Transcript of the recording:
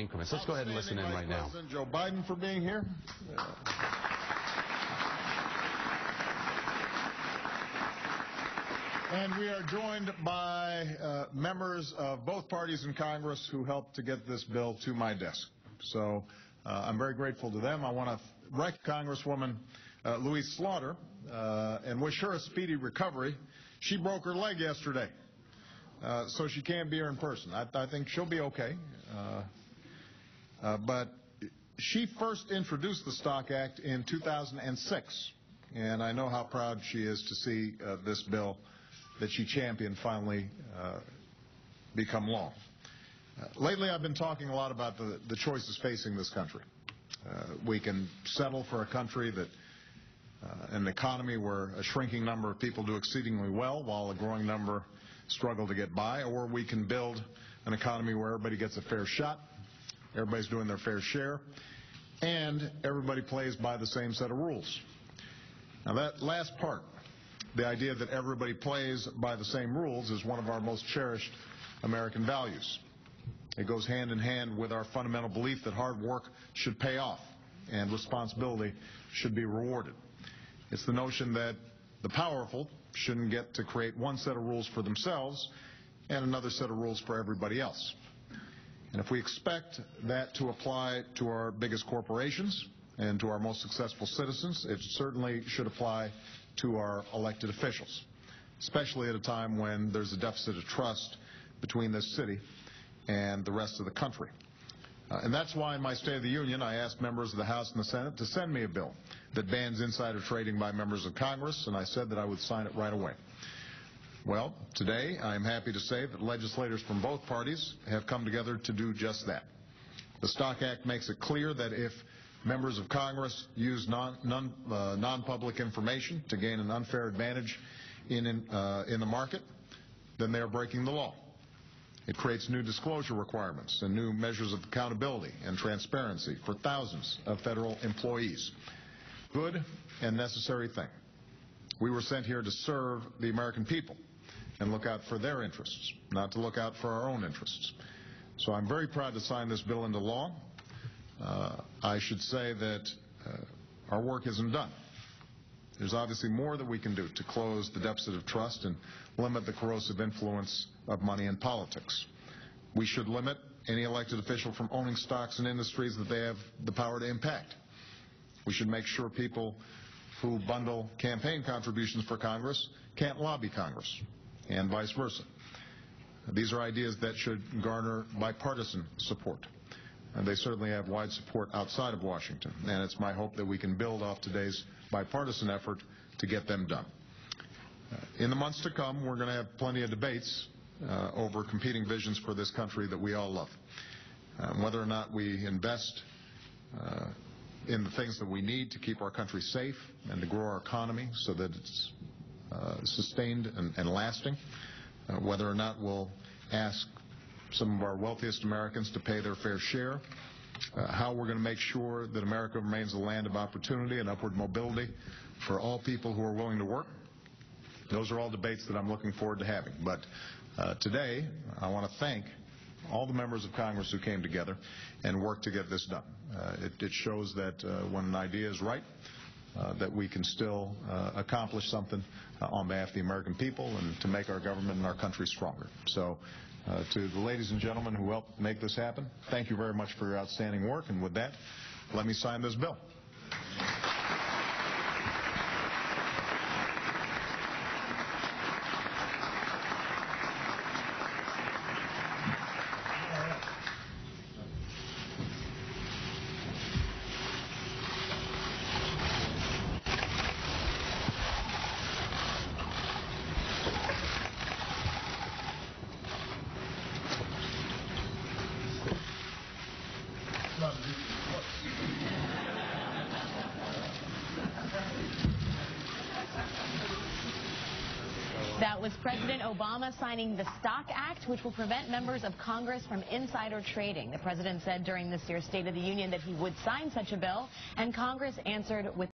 increments. Let's go ahead and listen in right now. President Joe Biden for being here. And we are joined by members of both parties in Congress who helped to get this bill to my desk. So I'm very grateful to them. I want to recognize Congresswoman Louise Slaughter and wish her a speedy recovery. She broke her leg yesterday, so she can't be here in person. I think she'll be okay. But she first introduced the Stock Act in 2006, and I know how proud she is to see this bill that she championed finally become law. Lately, I've been talking a lot about the choices facing this country. We can settle for a country that, an economy where a shrinking number of people do exceedingly well while a growing number struggle to get by, or we can build an economy where everybody gets a fair shot, everybody's doing their fair share, and everybody plays by the same set of rules. Now that last part, the idea that everybody plays by the same rules, is one of our most cherished American values. It goes hand in hand with our fundamental belief that hard work should pay off and responsibility should be rewarded. It's the notion that the powerful shouldn't get to create one set of rules for themselves and another set of rules for everybody else. And if we expect that to apply to our biggest corporations and to our most successful citizens, it certainly should apply to our elected officials, especially at a time when there's a deficit of trust between this city and the rest of the country. And that's why in my State of the Union I asked members of the House and the Senate to send me a bill that bans insider trading by members of Congress, and I said that I would sign it right away. Well, today I am happy to say that legislators from both parties have come together to do just that. The Stock Act makes it clear that if members of Congress use non-public information to gain an unfair advantage in the market, then they are breaking the law. It creates new disclosure requirements and new measures of accountability and transparency for thousands of federal employees. Good and necessary thing. We were sent here to serve the American people and look out for their interests, not to look out for our own interests. So I'm very proud to sign this bill into law. I should say that our work isn't done. There's obviously more that we can do to close the deficit of trust and limit the corrosive influence of money in politics. We should limit any elected official from owning stocks in industries that they have the power to impact. We should make sure people who bundle campaign contributions for Congress can't lobby Congress, and vice versa. These are ideas that should garner bipartisan support. And they certainly have wide support outside of Washington. And it's my hope that we can build off today's bipartisan effort to get them done. In the months to come, we're going to have plenty of debates over competing visions for this country that we all love. Whether or not we invest in the things that we need to keep our country safe and to grow our economy so that it's sustained and lasting. Whether or not we'll ask some of our wealthiest Americans to pay their fair share, how we're going to make sure that America remains a land of opportunity and upward mobility for all people who are willing to work. Those are all debates that I'm looking forward to having. But today, I want to thank all the members of Congress who came together and worked to get this done. It shows that when an idea is right, that we can still accomplish something on behalf of the American people and to make our government and our country stronger. So to the ladies and gentlemen who helped make this happen, thank you very much for your outstanding work. And with that, let me sign this bill. That was President Obama signing the Stock Act, which will prevent members of Congress from insider trading. The president said during this year's State of the Union that he would sign such a bill, and Congress answered with